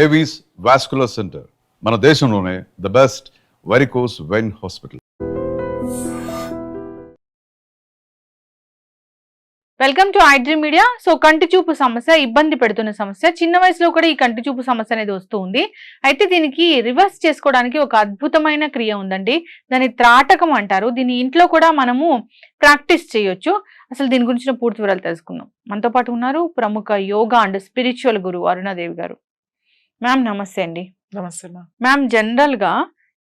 Avis vascular centre మన దేశంలోనే the best varicose vein hospital. Welcome to iDream media. So కంటి చూపు సమస్య ఇబ్బంది పెడుతున్న సమస్య, చిన్న వయసులో కూడా ఈ కంటి చూపు సమస్య అనేది వస్తూ ఉంది. అయితే దీనికి రివర్స్ చేసుకోవడానికి ఒక అద్భుతమైన క్రియ ఉందండి. దాన్ని త్రాటకం అంటారు. దీన్ని ఇంట్లో కూడా మనము ప్రాక్టీస్ చేయొచ్చు. అసలు దీని గురించిన పూర్తి వివరాలు తెలుసుకుందాం. మనతో పాటు ఉన్నారు ప్రముఖ యోగా అండ్ స్పిరిచువల్ గురువు అరుణాదేవి గారు. మ్యామ్ నమస్తే అండి. నమస్తే మ్యామ్, జనరల్ గా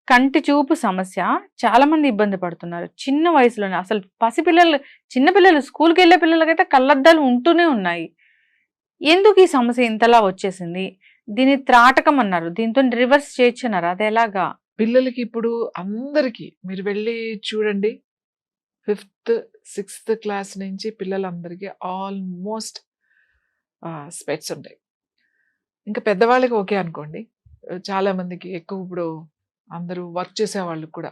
కంటి చూపు సమస్య చాలా మంది ఇబ్బంది పడుతున్నారు చిన్న వయసులోనే. అసలు పసిపిల్లలు, చిన్నపిల్లలు, స్కూల్కి వెళ్ళే పిల్లలకైతే కళ్ళద్దాలు ఉంటూనే ఉన్నాయి. ఎందుకు ఈ సమస్య ఇంతలా వచ్చేసింది? దీన్ని త్రాటకం అన్నారు, దీంతో రివర్స్ చేయొచ్చన్నారు, అది ఎలాగా? పిల్లలకి ఇప్పుడు అందరికీ మీరు వెళ్ళి చూడండి, 5th 6th క్లాస్ నుంచి పిల్లలందరికీ ఆల్మోస్ట్ స్పెట్స్ ఉంటాయి. ఇంకా పెద్దవాళ్ళకి ఓకే అనుకోండి. చాలా మందికి ఎక్కువ ఇప్పుడు అందరూ వర్క్ చేసే వాళ్ళకి కూడా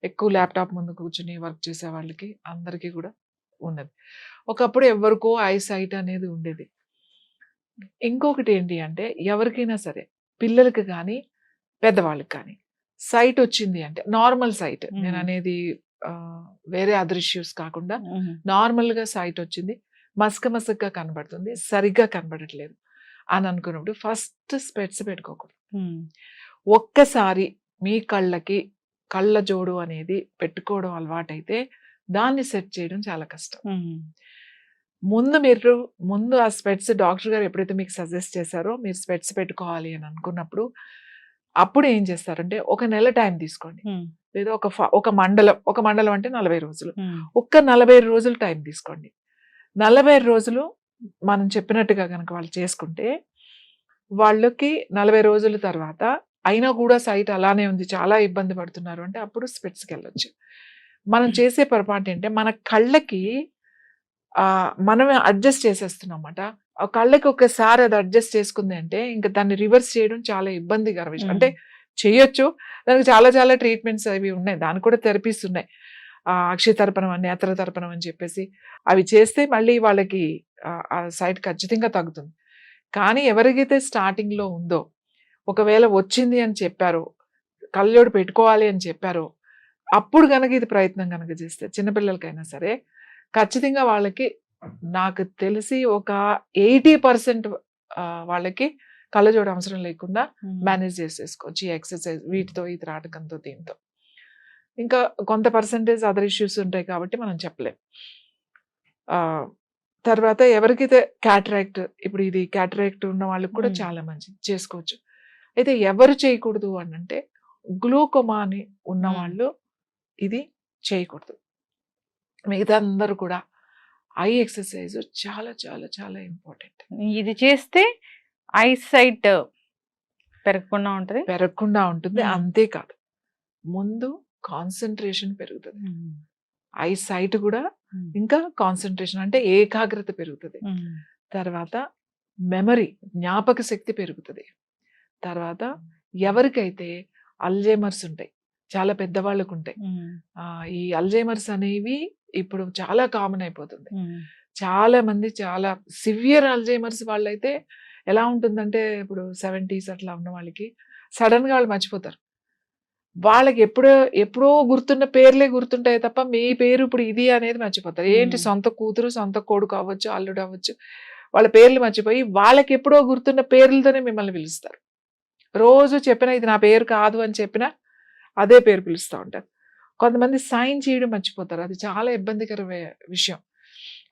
ఎక్కువ ల్యాప్టాప్ ముందు కూర్చుని వర్క్ చేసే వాళ్ళకి అందరికీ కూడా ఉన్నది. ఒకప్పుడు ఎవరికో ఐ సైట్ అనేది ఉండేది. ఇంకొకటి ఏంటి అంటే ఎవరికైనా సరే, పిల్లలకి కానీ పెద్దవాళ్ళకి కానీ సైట్ వచ్చింది అంటే నార్మల్ సైట్, నేను అనేది వేరే అదర్ ఇష్యూస్ కాకుండా నార్మల్గా సైట్ వచ్చింది, మసకగా కనబడుతుంది, సరిగ్గా కనబడట్లేదు అని అనుకున్నప్పుడు ఫస్ట్ స్పెట్స్ పెట్టుకోకూడదు. ఒక్కసారి మీ కళ్ళకి కళ్ళ జోడు అనేది పెట్టుకోవడం అలవాటైతే దాన్ని సెట్ చేయడం చాలా కష్టం. ముందు ఆ స్పెట్స్ డాక్టర్ గారు ఎప్పుడైతే మీకు సజెస్ట్ చేశారో మీరు స్పెట్స్ పెట్టుకోవాలి అని అనుకున్నప్పుడు అప్పుడు ఏం చేస్తారంటే ఒక నెల టైం తీసుకోండి, లేదా ఒక మండలం అంటే 40 రోజులు, ఒక్క 40 రోజులు టైం తీసుకోండి. 40 రోజులు మనం చెప్పినట్టుగా కనుక వాళ్ళు చేసుకుంటే వాళ్ళకి 40 రోజుల తర్వాత అయినా కూడా సైట్ అలానే ఉంది, చాలా ఇబ్బంది పడుతున్నారు అంటే అప్పుడు స్పెట్స్కి వెళ్ళొచ్చు. మనం చేసే పొరపాటు ఏంటంటే మన కళ్ళకి మనమే అడ్జస్ట్ చేసేస్తున్నామన్నమాట. ఆ కళ్ళకి ఒకసారి అది అడ్జస్ట్ చేసుకుంది అంటే ఇంకా దాన్ని రివర్స్ చేయడం చాలా ఇబ్బందికర విషయం. అంటే చేయొచ్చు, దానికి చాలా చాలా ట్రీట్మెంట్స్ అవి ఉన్నాయి, దానికి కూడా థెరపీస్ ఉన్నాయి. అక్షయతర్పణం అని, నేత్రతర్పణం అని చెప్పేసి అవి చేస్తే మళ్ళీ వాళ్ళకి ఆ సైట్ ఖచ్చితంగా తగ్గుతుంది. కానీ ఎవరికైతే స్టార్టింగ్లో ఉందో, ఒకవేళ వచ్చింది అని చెప్పారో, కళ్ళజోడు పెట్టుకోవాలి అని చెప్పారో, అప్పుడు కనుక ఇది ప్రయత్నం కనుక చేస్తే చిన్నపిల్లలకైనా సరే ఖచ్చితంగా వాళ్ళకి నాకు తెలిసి ఒక 80% వాళ్ళకి కళ్ళజోడు అవసరం లేకుండా మేనేజ్ చేసేసుకోవచ్చు ఈ ఎక్సర్సైజ్, వీటితో, ఈ త్రాటకంతో, దీంతో. ఇంకా కొంత పర్సంటేజ్ అదర్ ఇష్యూస్ ఉంటాయి కాబట్టి మనం చెప్పలేం. తర్వాత ఎవరికైతే క్యాటరాక్ట్, ఇప్పుడు ఇది క్యాటరాక్ట్ ఉన్న వాళ్ళకి కూడా చాలా మంచిది, చేసుకోవచ్చు. అయితే ఎవరు చేయకూడదు అని అంటే గ్లూకోమా అని ఉన్నవాళ్ళు ఇది చేయకూడదు. మిగతా అందరూ కూడా ఐ ఎక్సర్సైజ్ చాలా చాలా చాలా ఇంపార్టెంట్. ఇది చేస్తే ఐ సైట్ పెరగకుండా ఉంటుంది. అంతేకాదు, ముందు కాన్సన్ట్రేషన్ పెరుగుతుంది, ఐ సైట్ కూడా ఇంకా కాన్సన్ట్రేషన్ అంటే ఏకాగ్రత పెరుగుతుంది. తర్వాత మెమరీ, జ్ఞాపక శక్తి పెరుగుతుంది. తర్వాత ఎవరికైతే అల్జైమర్స్ ఉంటాయి, చాలా పెద్దవాళ్ళకు ఉంటాయి, ఈ అల్జైమర్స్ అనేవి ఇప్పుడు చాలా కామన్ అయిపోతుంది. చాలా మంది చాలా సివియర్ అల్జైమర్స్ వాళ్ళైతే ఎలా ఉంటుందంటే, ఇప్పుడు 70s అట్లా ఉన్న వాళ్ళకి సడన్ గా వాళ్ళు మర్చిపోతారు. వాళ్ళకి ఎప్పుడో గుర్తున్న పేర్లే గుర్తుంటాయి తప్ప మీ పేరు ఇప్పుడు ఇది అనేది మర్చిపోతారు. ఏంటి, సొంత కూతురు, సొంత కొడుకు అవ్వచ్చు, అల్లుడు అవ్వచ్చు, వాళ్ళ పేర్లు మర్చిపోయి వాళ్ళకి ఎప్పుడో గుర్తున్న పేర్లతోనే మిమ్మల్ని పిలుస్తారు. రోజు చెప్పినా ఇది నా పేరు కాదు అని చెప్పినా అదే పేరు పిలుస్తూ ఉంటారు. కొంతమంది సైన్ చేయడం మర్చిపోతారు, అది చాలా ఇబ్బందికర విషయం.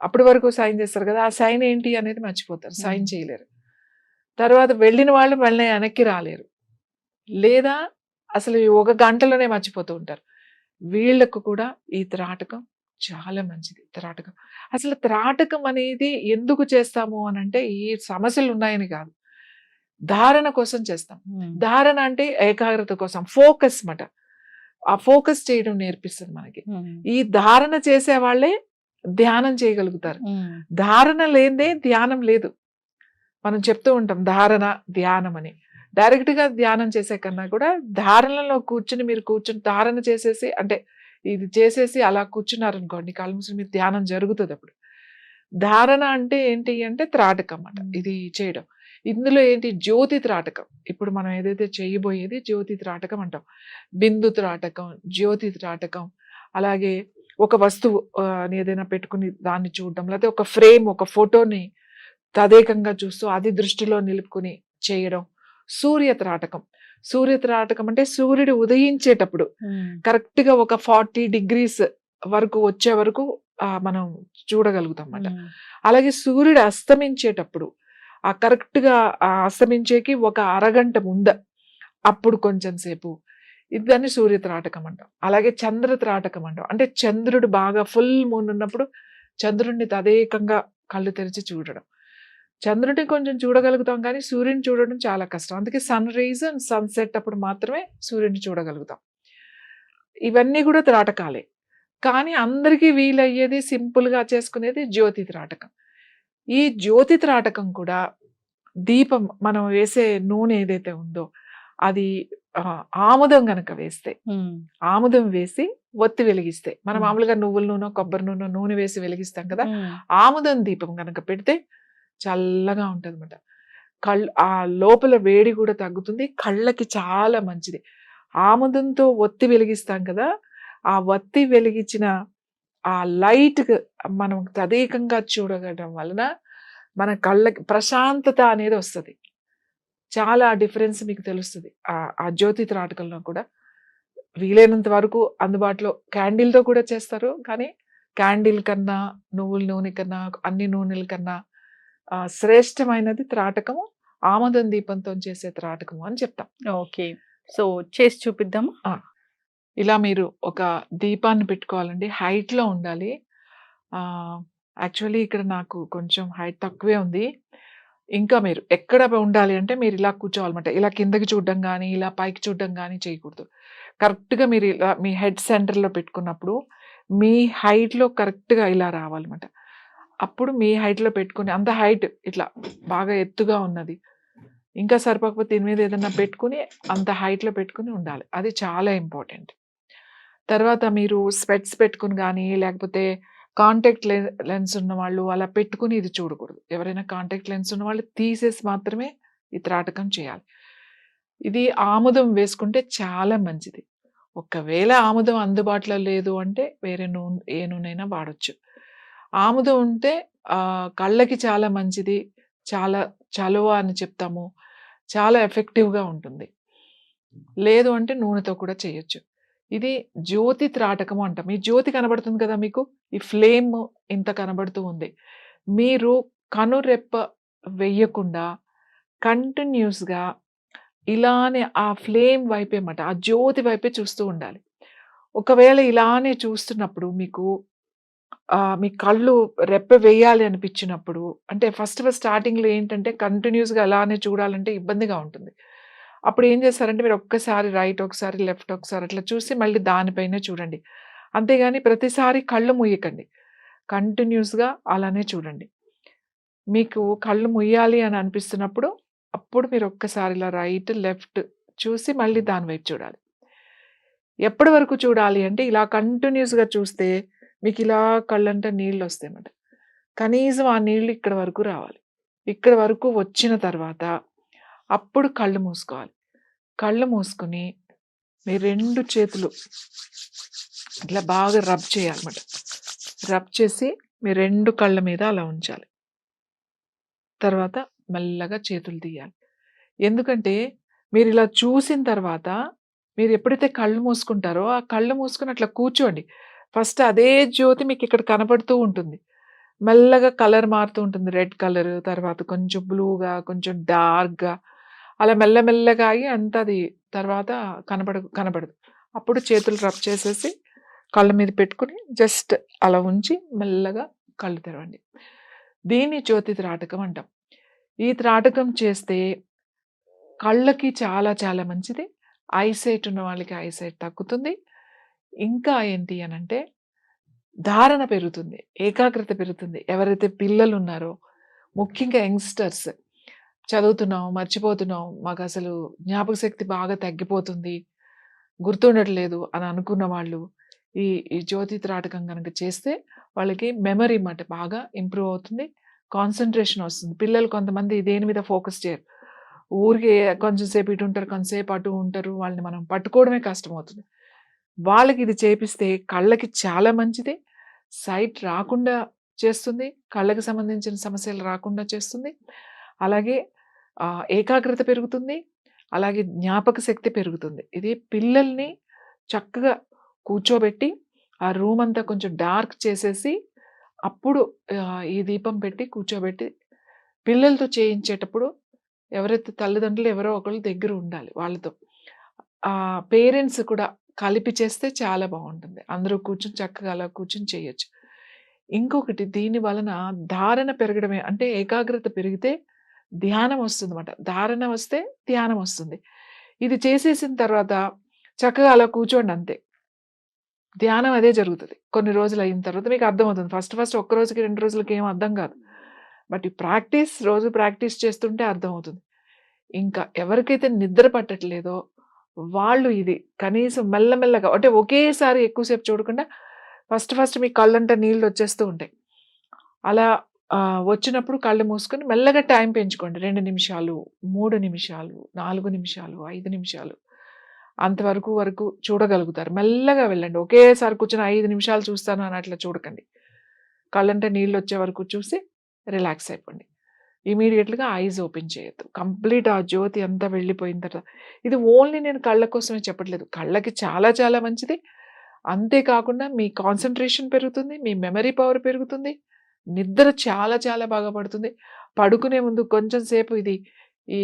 అప్పటి వరకు సైన్ చేస్తారు కదా, ఆ సైన్ ఏంటి అనేది మర్చిపోతారు, సైన్ చేయలేరు. తర్వాత వెళ్ళిన వాళ్ళు మళ్ళీ వెనక్కి రాలేరు, లేదా అసలు 1 గంటలోనే మర్చిపోతూ ఉంటారు. వీళ్ళకు కూడా ఈ త్రాటకం చాలా మంచిది. అసలు త్రాటకం అనేది ఎందుకు చేస్తాము అని అంటే ఈ సమస్యలు ఉన్నాయని కాదు, ధారణ కోసం చేస్తాం. ధారణ అంటే ఏకాగ్రత కోసం, ఫోకస్ మాట. ఆ ఫోకస్ చేయడం నేర్పిస్తుంది మనకి. ఈ ధారణ చేసే వాళ్ళే ధ్యానం చేయగలుగుతారు. ధారణ లేదే ధ్యానం లేదు. మనం చెప్తూ ఉంటాం ధారణ, ధ్యానం అని. డైరెక్ట్ గా ధ్యానం చేసే కన్నా కూడా ధారణలో మీరు కూర్చుని ధారణ చేసేసి, అంటే ఇది చేసేసి అలా కూర్చున్నారనుకోండి, కళ్ళు మూసుకుని మీరు ధ్యానం జరుగుతుంది. అప్పుడు ధారణ అంటే ఏంటి అంటే త్రాటకం అన్నమాట, ఇది చేయడం. ఇందులో ఏంటి జ్యోతి త్రాటకం. ఇప్పుడు మనం ఏదైతే చేయబోయేది జ్యోతి త్రాటకం అంటాం. బిందు త్రాటకం, జ్యోతి త్రాటకం, అలాగే ఒక వస్తువు ఏదైనా పెట్టుకుని దాన్ని చూడడం, లేకపోతే ఒక ఫ్రేమ్, ఒక ఫోటోని తదేకంగా చూస్తూ అది దృష్టిలో నిలుపుకుని చేయడం. సూర్య త్రాటకం. సూర్య త్రాటకం అంటే సూర్యుడు ఉదయించేటప్పుడు కరెక్ట్ గా ఒక 40 degrees వరకు వచ్చే వరకు మనం చూడగలుగుతాం అన్నమాట. అలాగే సూర్యుడు అస్తమించేటప్పుడు కరెక్ట్ గా అస్తమించేకి ఒక అరగంట ముంద అప్పుడు కొంచెం సేపు, ఇది దాన్ని సూర్య త్రాటకం అంటాం. అలాగే చంద్ర త్రాటకం అంటాం. అంటే చంద్రుడు బాగా ఫుల్ మూన్ ఉన్నప్పుడు చంద్రుడిని తదేకంగా కళ్ళు తెరిచి చూడడం. చంద్రుడిని కొంచెం చూడగలుగుతాం కానీ సూర్యుని చూడడం చాలా కష్టం. అందుకే సన్ రైజ్ అండ్ సన్సెట్ అప్పుడు మాత్రమే సూర్యుని చూడగలుగుతాం. ఇవన్నీ కూడా త్రాటకాలే. కానీ అందరికీ వీలయ్యేది సింపుల్గా చేసుకునేది జ్యోతి త్రాటకం. ఈ జ్యోతి త్రాటకం కూడా దీపం మనం వేసే నూనె ఏదైతే ఉందో అది ఆముదం గనక వేస్తే, ఆముదం వేసి ఒత్తి వెలిగిస్తే, మనం మామూలుగా నువ్వుల నూనె, కొబ్బరి నూనె వేసి వెలిగిస్తాం కదా, ఆముదం దీపం గనక పెడితే చల్లగా ఉంటుంది అనమాట. ఆ లోపల వేడి కూడా తగ్గుతుంది, కళ్ళకి చాలా మంచిది. ఆముదంతో ఒత్తి వెలిగిస్తాం కదా, ఆ ఒత్తి వెలిగించిన ఆ లైట్ మనం తదేకంగా చూడగడం వలన మన కళ్ళకి ప్రశాంతత అనేది వస్తుంది. చాలా డిఫరెన్స్ మీకు తెలుస్తుంది ఆ జ్యోతి త్రాటకంలో కూడా. వీలైనంత వరకు అందుబాటులో క్యాండిల్తో కూడా చేస్తారు, కానీ క్యాండిల్ కన్నా, నువ్వుల నూనె కన్నా, అన్ని నూనెల కన్నా శ్రేష్టమైనది త్రాటకము, ఆముదం దీపంతో చేసే త్రాటకము అని చెప్తాం. ఓకే, సో చేసి చూపిద్దాము. ఇలా మీరు ఒక దీపాన్ని పెట్టుకోవాలండి, హైట్లో ఉండాలి. యాక్చువల్లీ ఇక్కడ నాకు కొంచెం హైట్ తక్కువే ఉంది. ఇంకా మీరు ఎక్కడ ఉండాలి అంటే మీరు ఇలా కూర్చోవాలన్నమాట. ఇలా కిందకి చూడడం కానీ, ఇలా పైకి చూడడం కానీ చేయకూడదు. కరెక్ట్గా మీరు ఇలా మీ హెడ్ సెంటర్లో పెట్టుకున్నప్పుడు మీ హైట్లో కరెక్ట్గా ఇలా రావాలన్నమాట. అప్పుడు మీ హైట్లో పెట్టుకుని, అంత హైట్ ఇట్లా బాగా ఎత్తుగా ఉన్నది ఇంకా సరిపోకపోతే దీని మీద ఏదైనా పెట్టుకుని అంత హైట్లో పెట్టుకుని ఉండాలి. అది చాలా ఇంపార్టెంట్. తర్వాత మీరు స్పెట్స్ పెట్టుకుని కానీ, లేకపోతే కాంటాక్ట్ లెన్స్ ఉన్న వాళ్ళు అలా పెట్టుకుని ఇది చూడకూడదు. ఎవరైనా కాంటాక్ట్ లెన్స్ ఉన్న వాళ్ళు తీసేసి మాత్రమే ఈ త్రాటకం చేయాలి. ఇది ఆముదం వేసుకుంటే చాలా మంచిది. ఒకవేళ ఆముదం అందుబాటులో లేదు అంటే వేరే ఏ నూనె వాడచ్చు. ఆముదం ఉంటే కళ్ళకి చాలా మంచిది, చాలా చలువ అని చెప్తాము, చాలా ఎఫెక్టివ్గా ఉంటుంది. లేదు అంటే నూనెతో కూడా చేయొచ్చు. ఇది జ్యోతి త్రాటకము అంటాం. ఈ జ్యోతి కనబడుతుంది కదా మీకు, ఈ ఫ్లేమ్ ఇంత కనబడుతూ ఉంది. మీరు కనురెప్ప వెయ్యకుండా కంటిన్యూస్గా ఇలానే ఆ ఫ్లేమ్ వైపే అన్నమాట, ఆ జ్యోతి వైపే చూస్తూ ఉండాలి. ఒకవేళ ఇలానే చూస్తున్నప్పుడు మీకు మీ కళ్ళు రెప్ప వేయాలి అనిపించినప్పుడు, అంటే ఫస్ట్ స్టార్టింగ్లో ఏంటంటే కంటిన్యూస్గా అలానే చూడాలంటే ఇబ్బందిగా ఉంటుంది. అప్పుడు ఏం చేస్తారంటే మీరు ఒక్కసారి రైట్, ఒకసారి లెఫ్ట్, ఒకసారి అట్లా చూసి మళ్ళీ దానిపైనే చూడండి. అంతేగాని ప్రతిసారి కళ్ళు ముయ్యకండి, కంటిన్యూస్గా అలానే చూడండి. మీకు కళ్ళు ముయ్యాలి అని అనిపిస్తున్నప్పుడు అప్పుడు మీరు ఒక్కసారి ఇలా రైట్, లెఫ్ట్ చూసి మళ్ళీ దాని వైపు చూడాలి. ఎప్పటి వరకు చూడాలి అంటే ఇలా కంటిన్యూస్గా చూస్తే మీకు ఇలా కళ్ళంటే నీళ్ళు వస్తాయన్నమాట. కనీసం ఆ నీళ్ళు ఇక్కడ వరకు రావాలి. ఇక్కడ వరకు వచ్చిన తర్వాత అప్పుడు కళ్ళు మూసుకోవాలి. కళ్ళు మూసుకుని మీ 2 చేతులు ఇట్లా బాగా రబ్ చేయాలన్నమాట. రబ్ చేసి మీ 2 కళ్ళ మీద అలా ఉంచాలి. తర్వాత మెల్లగా చేతులు తీయాలి. ఎందుకంటే మీరు ఇలా చూసిన తర్వాత మీరు ఎప్పుడైతే కళ్ళు మూసుకుంటారో ఆ కళ్ళు మూసుకుని అట్లా కూర్చోండి. ఫస్ట్ అదే జ్యోతి మీకు ఇక్కడ కనపడుతూ ఉంటుంది. మెల్లగా కలర్ మారుతూ ఉంటుంది. రెడ్ కలర్, తర్వాత కొంచెం బ్లూగా, కొంచెం డార్క్గా, అలా మెల్లమెల్లగా అయ్యి అంత అది తర్వాత కనబడదు. అప్పుడు చేతులు రబ్ చేసేసి కళ్ళ మీద పెట్టుకుని జస్ట్ అలా ఉంచి మెల్లగా కళ్ళు తెరవండి. దీన్ని జ్యోతి త్రాటకం అంటాం. ఈ త్రాటకం చేస్తే కళ్ళకి చాలా చాలా మంచిది. ఐసైట్ ఉన్న వాళ్ళకి ఐసైట్ తగ్గుతుంది. ఇంకా ఏంటి అనంటే ధారణ పెరుగుతుంది, ఏకాగ్రత పెరుగుతుంది. ఎవరైతే పిల్లలు ఉన్నారో, ముఖ్యంగా యంగ్స్టర్స్, చదువుతున్నాం, మర్చిపోతున్నాం, మాకు అసలు జ్ఞాపక శక్తి బాగా తగ్గిపోతుంది, గుర్తుండట్లేదు అని అనుకున్న వాళ్ళు ఈ జ్యోతి త్రాటకం కనుక చేస్తే వాళ్ళకి మెమరీ మాట బాగా ఇంప్రూవ్ అవుతుంది, కాన్సన్ట్రేషన్ వస్తుంది. పిల్లలు కొంతమంది దేని మీద ఫోకస్ చేయరు. ఊరికే కొంచెం సేపు ఇటు ఉంటారు, కొంచెంసేపు అటు ఉంటారు. వాళ్ళని మనం పట్టుకోవడమే కష్టమవుతుంది. వాళ్ళకి ఇది చేపిస్తే కళ్ళకి చాలా మంచిది. సైట్ రాకుండా చేస్తుంది. కళ్ళకి సంబంధించిన సమస్యలు రాకుండా చేస్తుంది. అలాగే ఏకాగ్రత పెరుగుతుంది. అలాగే జ్ఞాపక శక్తి పెరుగుతుంది. ఇది పిల్లల్ని చక్కగా కూర్చోబెట్టి ఆ రూమ్ అంతా కొంచెం డార్క్ చేసేసి అప్పుడు ఈ దీపం పెట్టి కూర్చోబెట్టి పిల్లలతో చేయించేటప్పుడు ఎవరైతే తల్లిదండ్రులు ఎవరో ఒకళ్ళు దగ్గర ఉండాలి వాళ్ళతో. పేరెంట్స్ కూడా కలిపి చేస్తే చాలా బాగుంటుంది. అందరూ కూర్చొని చక్కగా అలా కూర్చొని చేయొచ్చు. ఇంకొకటి దీని వలన ధారణ పెరగడమే, అంటే ఏకాగ్రత పెరిగితే ధ్యానం వస్తుందన్నమాట. ధారణ వస్తే ధ్యానం వస్తుంది. ఇది చేసేసిన తర్వాత చక్కగా అలా కూర్చోండి అంతే. ధ్యానం అదే జరుగుతుంది. కొన్ని రోజులు అయిన తర్వాత మీకు అర్థమవుతుంది. ఫస్ట్ ఒక్క రోజుకి 2 రోజులకి ఏం అర్థం కాదు. బట్ ఈ రోజు ప్రాక్టీస్ చేస్తుంటే అర్థమవుతుంది. ఇంకా ఎవరికైతే నిద్ర పట్టట్లేదో వాళ్ళు ఇది కనీసం మెల్లమెల్లగా, అంటే ఒకేసారి ఎక్కువసేపు చూడకుండా ఫస్ట్ మీ కళ్ళంట నీళ్ళు వచ్చేస్తూ ఉంటాయి. అలా వచ్చినప్పుడు కళ్ళు మూసుకొని మెల్లగా టైం పెంచుకోండి. 2 నిమిషాలు, 3 నిమిషాలు, 4 నిమిషాలు, 5 నిమిషాలు వరకు చూడగలుగుతారు. మెల్లగా వెళ్ళండి. ఒకేసారి కూర్చొని 5 నిమిషాలు చూస్తాను అని అట్లా చూడకండి. కళ్ళంటే నీళ్ళు వచ్చే వరకు చూసి రిలాక్స్ అయిపోండి. ఇమీడియట్‌గా ఐస్ ఓపెన్ చేయొద్దు. కంప్లీట్ ఆ జ్యోతి అంతా వెళ్ళిపోయిన తర్వాత, ఇది ఓన్లీ నేను కళ్ళ కోసమే చెప్పట్లేదు. కళ్ళకి చాలా చాలా మంచిది. అంతేకాకుండా మీ కాన్సంట్రేషన్ పెరుగుతుంది. మీ మెమరీ పవర్ పెరుగుతుంది. నిద్ర చాలా చాలా బాగా పడుతుంది. పడుకునే ముందు కొంచెం సేపు ఈ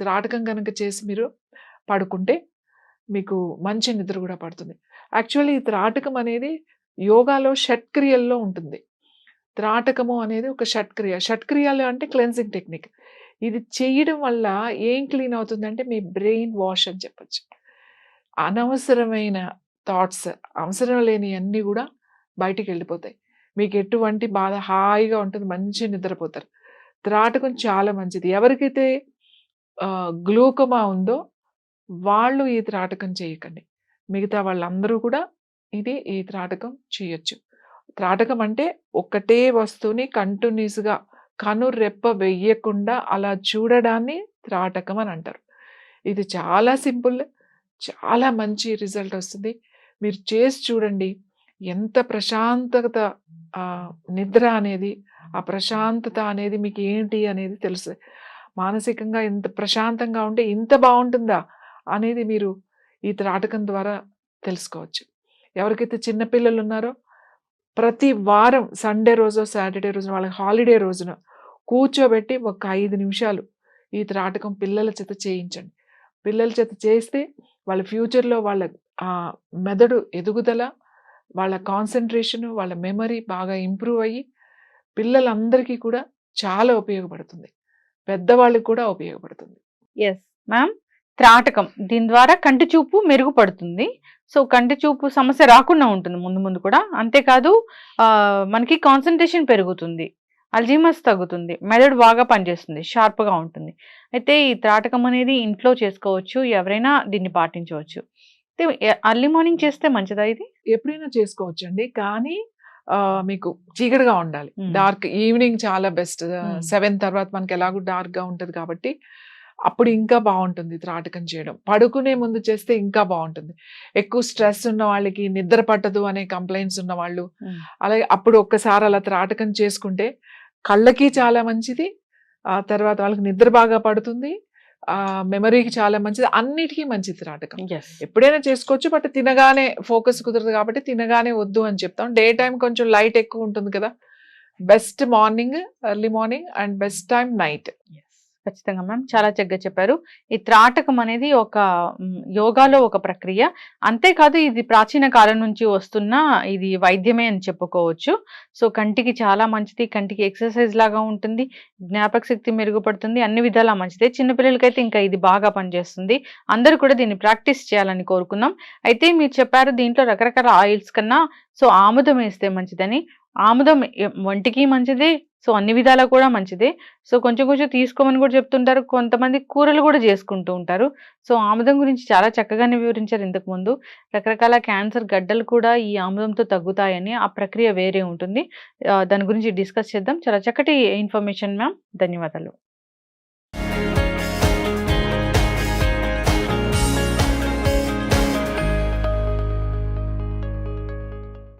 త్రాటకం గనక చేసి మీరు పడుకుంటే మీకు మంచి నిద్ర కూడా పడుతుంది. యాక్చువల్లీ ఈ త్రాటకం అనేది యోగాలో షట్క్రియల్లో ఉంటుంది. త్రాటకము అనేది ఒక షట్క్రియ. షట్క్రియలు అంటే క్లెన్సింగ్ టెక్నిక్. ఇది చేయడం వల్ల ఏం క్లీన్ అవుతుందంటే మీ బ్రెయిన్ వాష్ అని చెప్పొచ్చు. అనవసరమైన థాట్స్, అవసరం లేని అన్నీ కూడా బయటికి వెళ్ళిపోతాయి. మీకు ఎటువంటి బాధ, హాయిగా ఉంటుంది. మంచి నిద్రపోతారు. త్రాటకం చాలా మంచిది. ఎవరికైతే గ్లూకోమా ఉందో వాళ్ళు ఈ త్రాటకం చేయకండి. మిగతా వాళ్ళందరూ కూడా ఈ త్రాటకం చేయొచ్చు. త్రాటకం అంటే ఒకటే వస్తువుని కంటిన్యూస్గా కనురెప్ప వెయ్యకుండా అలా చూడడాన్ని త్రాటకం అని అంటారు. ఇది చాలా సింపుల్, చాలా మంచి రిజల్ట్ వస్తుంది. మీరు చేసి చూడండి. ఎంత ప్రశాంతత, నిద్ర అనేది, ఆ ప్రశాంతత అనేది మీకు ఏంటి అనేది తెలుస్తుంది. మానసికంగా ఎంత ప్రశాంతంగా ఉంటే ఇంత బాగుంటుందా అనేది మీరు ఈ త్రాటకం ద్వారా తెలుసుకోవచ్చు. ఎవరికైతే చిన్నపిల్లలు ఉన్నారో ప్రతి వారం సండే రోజు, సాటర్డే రోజున, వాళ్ళకి హాలిడే రోజున కూర్చోబెట్టి ఒక 5 నిమిషాలు ఈ త్రాటకం పిల్లల చేత చేయించండి. పిల్లల చేత చేస్తే వాళ్ళ ఫ్యూచర్లో వాళ్ళ మెదడు ఎదుగుదల, వాళ్ళ కాన్సన్ట్రేషన్, వాళ్ళ మెమరీ బాగా ఇంప్రూవ్ అయ్యి పిల్లలందరికీ కూడా చాలా ఉపయోగపడుతుంది. పెద్దవాళ్ళకి కూడా ఉపయోగపడుతుంది. Yes ma'am. త్రాటకం దీని ద్వారా కంటి చూపు మెరుగుపడుతుంది. సో కంటి చూపు సమస్య రాకుండా ఉంటుంది ముందు ముందు కూడా. అంతేకాదు మనకి కాన్సన్ట్రేషన్ పెరుగుతుంది, అల్జీమర్స్ తగ్గుతుంది, మెదడు బాగా పనిచేస్తుంది, షార్ప్గా ఉంటుంది. అయితే ఈ త్రాటకం అనేది ఇంట్లో చేసుకోవచ్చు, ఎవరైనా దీన్ని పాటించవచ్చు. అర్లీ మార్నింగ్ చేస్తే మంచిదా ఇది? ఎప్పుడైనా చేసుకోవచ్చు అండి, కానీ మీకు చీకటిగా ఉండాలి. డార్క్ ఈవినింగ్ చాలా బెస్ట్. 7 తర్వాత మనకి ఎలాగో డార్క్గా ఉంటుంది కాబట్టి అప్పుడు ఇంకా బాగుంటుంది త్రాటకం చేయడం. పడుకునే ముందు చేస్తే ఇంకా బాగుంటుంది. ఎక్కువ స్ట్రెస్ ఉన్న వాళ్ళకి, నిద్ర పట్టదు అనే కంప్లైంట్స్ ఉన్న వాళ్ళు, అలాగే అప్పుడు ఒక్కసారి అలా త్రాటకం చేసుకుంటే కళ్ళకి చాలా మంచిది. ఆ తర్వాత వాళ్ళకి నిద్ర బాగా పడుతుంది, మెమరీకి చాలా మంచిది, అన్నిటికీ మంచిది త్రాటకం. ఎప్పుడైనా చేసుకోవచ్చు. బట్ తినగానే ఫోకస్ కుదరదు కాబట్టి తినగానే వద్దు అని చెప్తాం. డే టైం కొంచెం లైట్ ఎక్కువ ఉంటుంది కదా. Best morning, early morning, and best time night. ఖచ్చితంగా మ్యామ్, చాలా చక్కగా చెప్పారు. ఈ త్రాటకం అనేది ఒక యోగాలో ఒక ప్రక్రియ. అంతేకాదు ఇది ప్రాచీన కాలం నుంచి వస్తున్న ఇది వైద్యమే అని చెప్పుకోవచ్చు. సో కంటికి చాలా మంచిది, కంటికి ఎక్సర్సైజ్ లాగా ఉంటుంది, జ్ఞాపక శక్తి మెరుగుపడుతుంది, అన్ని విధాలా మంచిదే. చిన్నపిల్లలకైతే ఇంకా ఇది బాగా పనిచేస్తుంది. అందరూ కూడా దీన్ని ప్రాక్టీస్ చేయాలని కోరుకుందాం. అయితే మీరు చెప్పారు దీంట్లో రకరకాల ఆయిల్స్ కన్నా సో ఆముదం వేస్తే మంచిదని. ఆముదం ఒంటికి మంచిది. సో, అన్ని విధాలా కూడా మంచిదే. సో, కొంచెం కొంచెం తీసుకోమని కూడా చెప్తుంటారు. కొంతమంది కూరలు కూడా చేసుకుంటూ ఉంటారు. సో, ఆముదం గురించి చాలా చక్కగానే వివరించారు ఇంతకుముందు. రకరకాల క్యాన్సర్ గడ్డలు కూడా ఈ ఆముదంతో తగ్గుతాయని, ఆ ప్రక్రియ వేరే ఉంటుంది. దాని గురించి డిస్కస్ చేద్దాం. చాలా చక్కటి ఇన్ఫర్మేషన్ మ్యామ్. ధన్యవాదాలు.